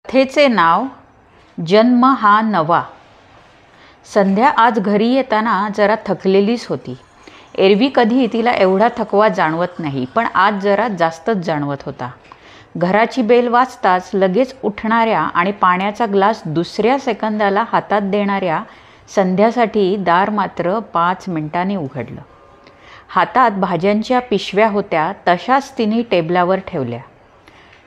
कथेचे नाव जन्म हा नवा. संध्या आज घरी येताना जरा थकलेलीच होती. एरवी कधी तिला एवढा थकवा जाणवत नाही, पण आज जरा जास्तच जाणवत होता. घराची बेल वाजताच लगेच उठणाऱ्या आणि पाण्याचा ग्लास दुसऱ्या सेकंदाला हातात देणाऱ्या संध्यासाठी दार मात्र 5 मिनिटांनी उघडलं. हातात भाज्यांच्या पिशव्या होत्या, तशाच तिने टेबलावर ठेवल्या.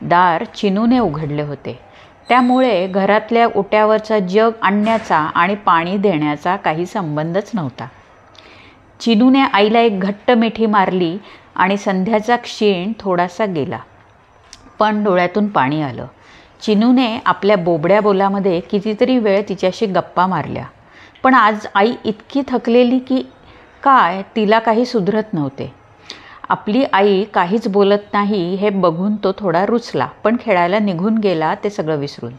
दार चिनूने उघडले होते, त्यामुळे घरातल्या ओट्यावरचा जग आणण्याचा आणि पाणी देण्याचा काही संबंधच नव्हता. चिनूने आईला एक घट्ट मिठी मारली आणि संध्याचा क्षीण थोडासा गेला, पण डोळ्यातून पाणी आलं. चिनूने आपल्या बोबड्या बोलामध्ये कितीतरी वेळ तिच्याशी गप्पा मारल्या, पण आज आई इतकी थकलेली की काय तिला काही सुधरत नव्हते. आपली आई काहीच बोलत नाही हे बघून तो थोडा रुसला, पण खेळायला निघून गेला ते सगळं विसरून.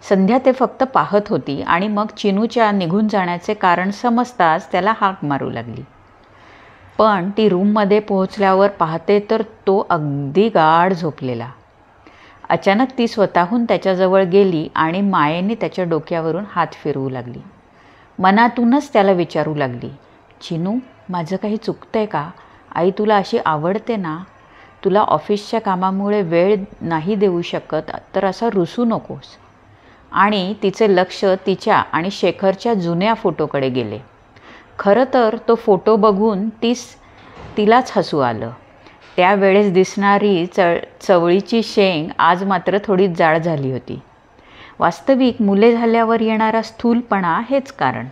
संध्या ते फक्त पाहत होती आणि मग चिनूच्या निघून जाण्याचे कारण समजताच त्याला हाक मारू लागली. पण ती रूममध्ये पोहोचल्यावर पाहते तर तो अगदी गाढ झोपलेला. अचानक ती स्वतःहून त्याच्याजवळ गेली आणि मायेने त्याच्या डोक्यावरून हात फिरवू लागली. मनातूनच त्याला विचारू लागली, चिनू, माझं काही चुकतंय का? आई तुला अशी आवडते ना? तुला ऑफिसच्या कामामुळे वेळ नाही देऊ शकत तर असं रुसू नकोस. आणि तिचे लक्ष तिच्या आणि शेखरच्या जुन्या फोटोकडे गेले. खरं तर तो फोटो बघून तिलाच हसू आलं. त्यावेळेस दिसणारी चवळीची शेंग आज मात्र थोडी जाड झाली होती. वास्तविक मुले झाल्यावर येणारा स्थूलपणा हेच कारण.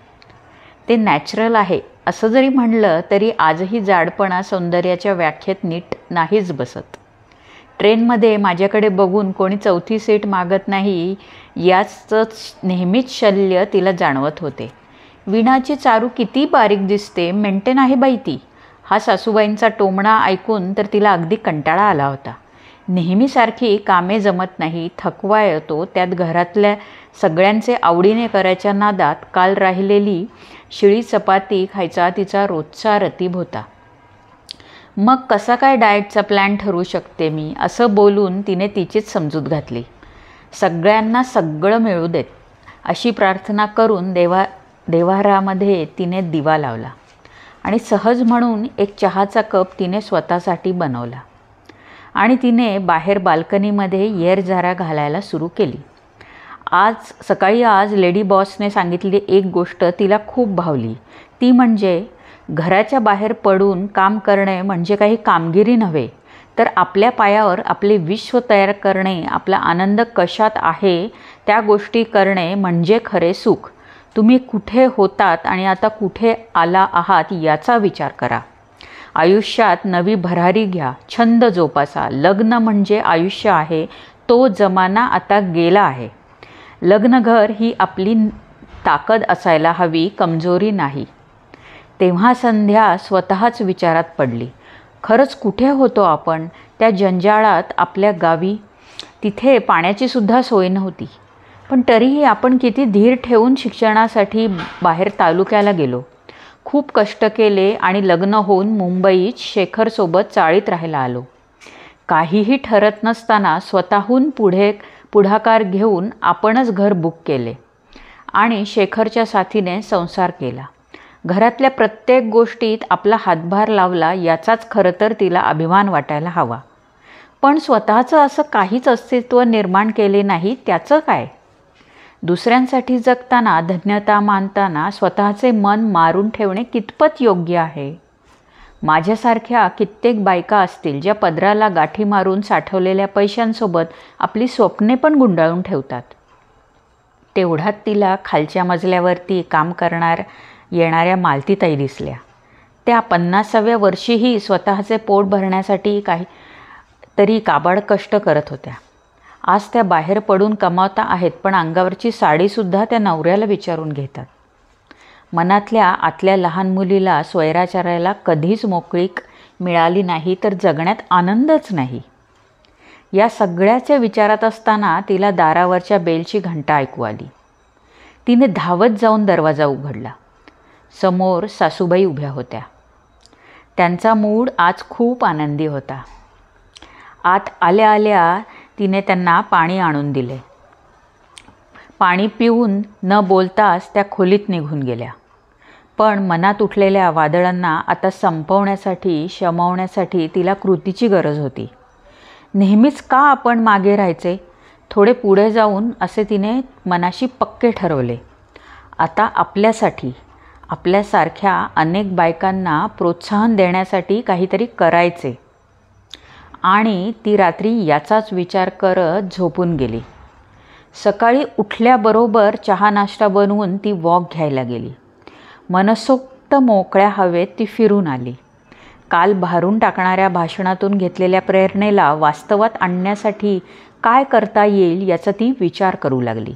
ते नॅचरल आहे असं जरी म्हणलं तरी आजही जाडपणा सौंदर्याच्या व्याख्येत नीट नाहीच बसत. ट्रेनमध्ये माझ्याकडे बघून कोणी 4थी सीट मागत नाही याचंच नेहमीच शल्य तिला जाणवत होते. वीणाची चारू किती बारीक दिसते, मेंटेन आहे बाई ती. हा सासूबाईंचा टोमणा ऐकून तर तिला अगदी कंटाळा आला होता. नेहमीसारखी कामे जमत नाही, थकवा येतो, त्यात घरातल्या सगळ्यांचे आवडीने करायच्या नादात काल राहिलेली शिळी चपाती खायचा तिचा रोजचा रतीब होता. मग कसा काय डाएटचा प्लॅन ठरवू शकते मी, असं बोलून तिने तिचीच समजूत घातली. सगळ्यांना सगळं मिळू देत अशी प्रार्थना करून देव्हारामध्ये तिने दिवा लावला आणि सहज म्हणून एक चहाचा कप तिने स्वतःसाठी बनवला आणि तिने बाहेर बाल्कनीमध्ये येरझारा घालायला सुरू केली. सकाळी लेडी बॉसने सांगितलेली एक गोष्ट तिला खूप भावली. ती म्हणजे घराच्या बाहेर पडून काम करणे म्हणजे काही कामगिरी नव्हे, तर आपल्या पायावर आपले विश्व तयार करणे, आपला आनंद कशात आहे त्या गोष्टी करणे म्हणजे खरे सुख. तुम्ही कुठे होतात आणि आता कुठे आला आहात याचा विचार करा. आयुष्यात नवी भरारी घ्या, छंद जोपासा. लग्न म्हणजे आयुष्य आहे, तो जमाना आता गेला आहे. लग्नघर ही आपली ताकद असायला हवी, कमजोरी नाही. तेव्हा संध्या स्वतःच विचारात पडली, खरंच कुठे होतो आपण? त्या जंजाळात आपल्या गावी तिथे पाण्याची सुद्धा सोय नव्हती, पण तरीही आपण किती धीर ठेवून शिक्षणासाठी बाहेर तालुक्याला गेलो. खूप कष्ट केले आणि लग्न होऊन मुंबईत शेखरसोबत चाळीत राहायला आलो. काहीही ठरत नसताना स्वतःहून पुढाकार घेऊन आपणच घर बुक केले आणि शेखरच्या साथीने संसार केला. घरातल्या प्रत्येक गोष्टीत आपला हातभार लावला याचाच खरं तर तिला अभिमान वाटायला हवा. पण स्वतःचं असं काहीच अस्तित्व निर्माण केले नाही, त्याचं काय? दुसऱ्यांसाठी जगताना, धन्यता मानताना स्वतःचे मन मारून ठेवणे कितपत योग्य आहे? माझ्यासारख्या कित्येक बायका असतील ज्या पदराला गाठी मारून साठवलेल्या पैशांसोबत आपली स्वप्ने पण गुंडाळून ठेवतात. तेवढ्यात तिला खालच्या मजल्यावरती काम येणाऱ्या मालतीताई दिसल्या. त्या 50व्या वर्षीही स्वतःचे पोट भरण्यासाठी तरी काबाड कष्ट करत होत्या. आज त्या बाहेर पडून कमावता आहेत, पण अंगावरची साडीसुद्धा त्या नवऱ्याला विचारून घेतात. मनातल्या आतल्या लहान मुलीला स्वैराचाराला कधीच मोकळीक मिळाली नाही तर जगण्यात आनंदच नाही. या सगळ्याच्या विचारात असताना तिला दारावरच्या बेलची घंटा ऐकू आली. तिने धावत जाऊन दरवाजा उघडला. समोर सासूबाई उभ्या होत्या. त्यांचा मूड आज खूप आनंदी होता. आत आल्या आल्या तिने त्यांना पाणी आणून दिले. पाणी पिऊन न बोलताच त्या खोलीत निघून गेल्या. पण मनात उठलेल्या वादळांना आता संपवण्यासाठी, शमवण्यासाठी तिला कृतीची गरज होती. नेहमीच का आपण मागे राहायचे, थोडे पुढे जाऊन असे तिने मनाशी पक्के ठरवले. आता आपल्यासाठी, आपल्यासारख्या अनेक बायकांना प्रोत्साहन देण्यासाठी काहीतरी करायचे. आणि ती रात्री याचाच विचार करत झोपून गेली. सकाळी उठल्याबरोबर चहा नाश्ता बनवून ती वॉक घ्यायला गेली. मनसोक्त मोकळ्या हवेत ती फिरून आली. काल भारून टाकणाऱ्या भाषणातून घेतलेल्या प्रेरणेला वास्तवात आणण्यासाठी काय करता येईल याचा ती विचार करू लागली.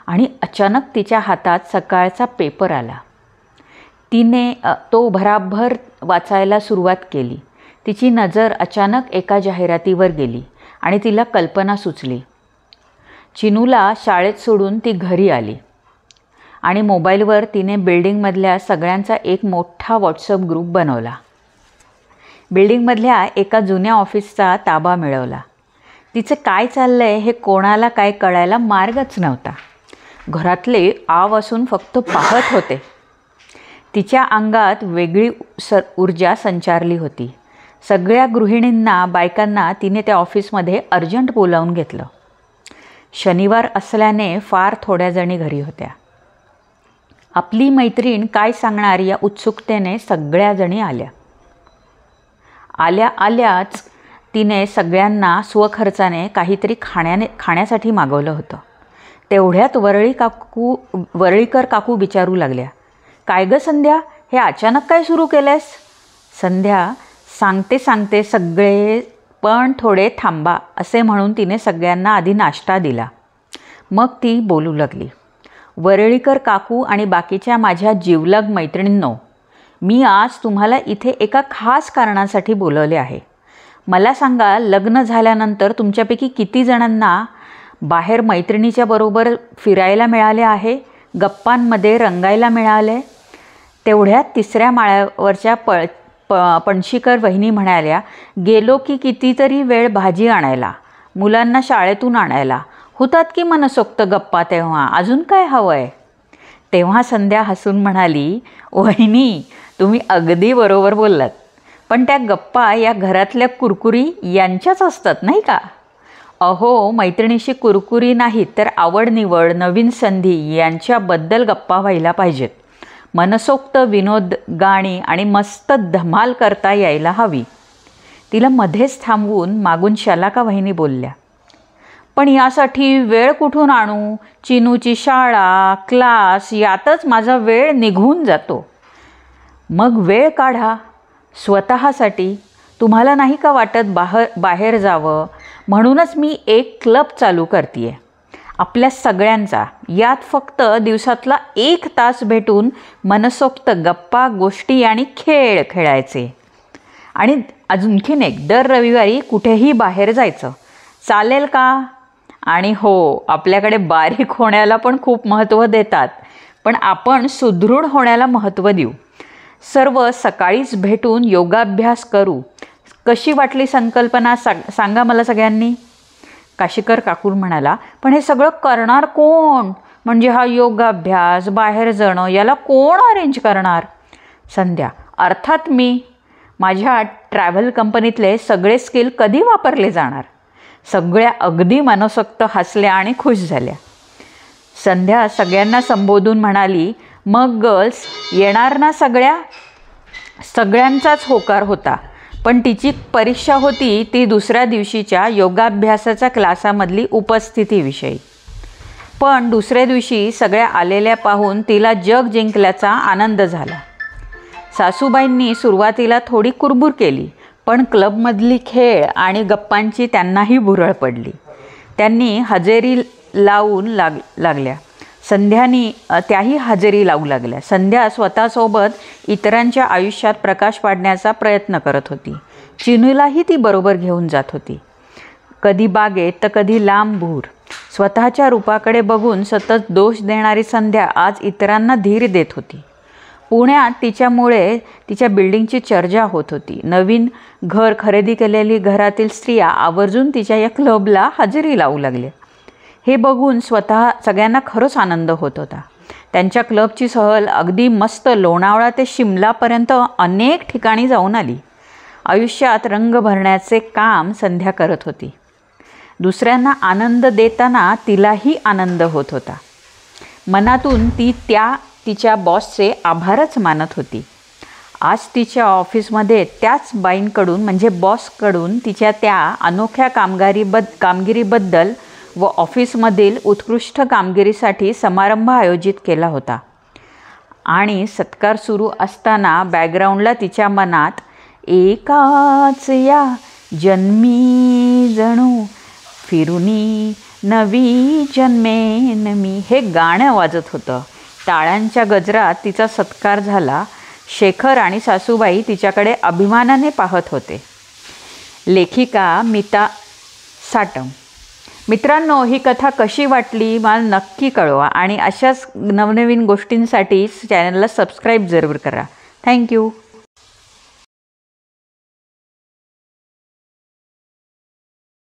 आणि अचानक तिच्या हातात सकाळचा पेपर आला. तिने तो भराभर वाचायला सुरुवात केली. तिची नजर अचानक एका जाहिरातीवर गेली आणि तिला कल्पना सुचली. चिनूला शाळेत सोडून ती घरी आली आणि मोबाईलवर तिने बिल्डिंगमधल्या सगळ्यांचा एक मोठा व्हॉट्सअप ग्रुप बनवला. बिल्डिंगमधल्या एका जुन्या ऑफिसचा ताबा मिळवला. तिचं काय चाललं आहे हे कोणाला काय कळायला मार्गच नव्हता. घरातले आव असून फक्त पाहत होते. तिच्या अंगात वेगळी ऊर्जा संचारली होती. सगळ्या गृहिणींना, बायकांना तिने त्या ऑफिसमध्ये अर्जंट बोलावून घेतलं. शनिवार असल्याने फार थोड्या जणी घरी होत्या. आपली मैत्रीण काय सांगणार या उत्सुकतेने सगळ्या जणी आल्या. आल्याच तिने सगळ्यांना स्वखर्चाने काहीतरी खाण्यासाठी मागवलं होतं. तेवढ्यात वरळीकर काकू विचारू लागल्या, काय गं संध्या, हे अचानक काय सुरू केलंयस? संध्या सांगते सगळे पण थोडे थांबा असे म्हणून तिने सगळ्यांना आधी नाश्ता दिला. मग ती बोलू लागली, वरळीकर काकू आणि बाकीच्या माझ्या जिवलग मैत्रिणींनो, मी आज तुम्हाला इथे एका खास कारणासाठी बोलवले आहे. मला सांगा, लग्न झाल्यानंतर तुमच्यापैकी किती जणांना बाहेर मैत्रिणीच्या बरोबर फिरायला मिळाले आहे, गप्पांमध्ये रंगायला मिळाले? तेवढ्यात तिसऱ्या माळ्यावरच्या पणशीकर वहिनी म्हणाल्या, गेलो की कितीतरी वेळ भाजी आणायला, मुलांना शाळेतून आणायला, होतात की मनसोक्त गप्पा, तेव्हा अजून काय हवं आहे? तेव्हा संध्या हसून म्हणाली, वहिनी तुम्ही अगदी बरोबर बोललात, पण त्या गप्पा या घरातल्या कुरकुरी यांच्याच असतात नाही का? अहो, मैत्रिणीशी कुरकुरी नाहीत तर आवड-निवड, नवीन संधी यांच्याबद्दल गप्पा व्हायला पाहिजेत. मनसोक्त विनोद, गाणी आणि मस्त धमाल करता यायला हवी. तिला मध्येच थांबवून मागून शलाका वहिनी बोलल्या, पण यासाठी वेळ कुठून आणू? चिनूची शाळा, क्लास यातच माझा वेळ निघून जातो. मग वेळ काढा स्वतःसाठी. तुम्हाला नाही का वाटत बाहेर जावं? म्हणूनच मी एक क्लब चालू करते आहे आपल्या सगळ्यांचा. यात फक्त दिवसातला 1 तास भेटून मनसोक्त गप्पा, गोष्टी आणि खेळ खेळायचे. आणि अजूनखीन एक, दर रविवारी कुठेही बाहेर जायचं. चालेल का? आणि हो, आपल्याकडे बारीक होण्याला पण खूप महत्त्व देतात, पण आपण सुदृढ होण्याला महत्त्व देऊ. सर्व सकाळीच भेटून योगाभ्यास करू. कशी वाटली संकल्पना सांगा मला सगळ्यांनी? काशीकर काकू म्हणाला, पण हे सगळं करणार कोण? म्हणजे हा योगाभ्यास, बाहेर जाणं याला कोण अरेंज करणार? संध्या, अर्थात मी. माझ्या ट्रॅव्हल कंपनीतले सगळे स्किल कधी वापरले जाणार? सगळ्या अगदी मनसोक्त हसल्या आणि खुश झाल्या. संध्या सगळ्यांना संबोधून म्हणाली, मग गर्ल्स येणार ना सगळ्या? सगळ्यांचाच होकार होता. पण तिची परीक्षा होती ती दुसऱ्या दिवशीच्या योगाभ्यासाच्या क्लासामधली उपस्थितीविषयी. पण दुसऱ्या दिवशी सगळ्या आलेल्या पाहून तिला जग जिंकल्याचा आनंद झाला. सासूबाईंनी सुरुवातीला थोडी कुरबुर केली, पण क्लबमधली खेळ आणि गप्पांची त्यांनाही भुरळ पडली. त्यांनी हजेरी लावून लागल्या. त्याही हजेरी लावू लागल्या. संध्या स्वतःसोबत इतरांच्या आयुष्यात प्रकाश पाडण्याचा प्रयत्न करत होती. चिनूलाही ती बरोबर घेऊन जात होती. कधी बागेत तर कधी लांब भूर. स्वतःच्या रूपाकडे बघून सतत दोष देणारी संध्या आज इतरांना धीर देत होती. पुण्यात तिच्यामुळे तिच्या बिल्डिंगची चर्चा होत होती. नवीन घर खरेदी केलेली घरातील स्त्रिया आवर्जून तिच्या या क्लबला हजेरी लावू लागल्या. हे बघून स्वतः सगळ्यांना खरंच आनंद होत होता. त्यांच्या क्लबची सहल अगदी मस्त लोणावळा ते शिमलापर्यंत अनेक ठिकाणी जाऊन आली. आयुष्यात रंग भरण्याचे काम संध्या करत होती. दुसऱ्यांना आनंद देताना तिलाही आनंद होत होता. मनातून ती तिच्या बॉसचे आभारच मानत होती. आज तिच्या ऑफिसमध्ये त्याच बाईंकडून म्हणजे बॉसकडून तिच्या त्या अनोख्या कामगिरीबद्दल व ऑफिसमधील उत्कृष्ट कामगिरीसाठी समारंभ आयोजित केला होता. आणि सत्कार सुरू असताना बॅकग्राऊंडला तिच्या मनात एकाच या जन्मी जणू फिरुनी नवी जन्मेन मी हे गाणं वाजत होतं. टाळ्यांच्या गजरात तिचा सत्कार झाला. शेखर आणि सासूबाई तिच्याकडे अभिमानाने पाहत होते. लेखिका मीता साटम. मित्रांनो, ही कथा कशी वाटली मला नक्की कळवा आणि अशाच नवनवीन गोष्टींसाठी चॅनलला सबस्क्राईब जरूर करा. थँक्यू.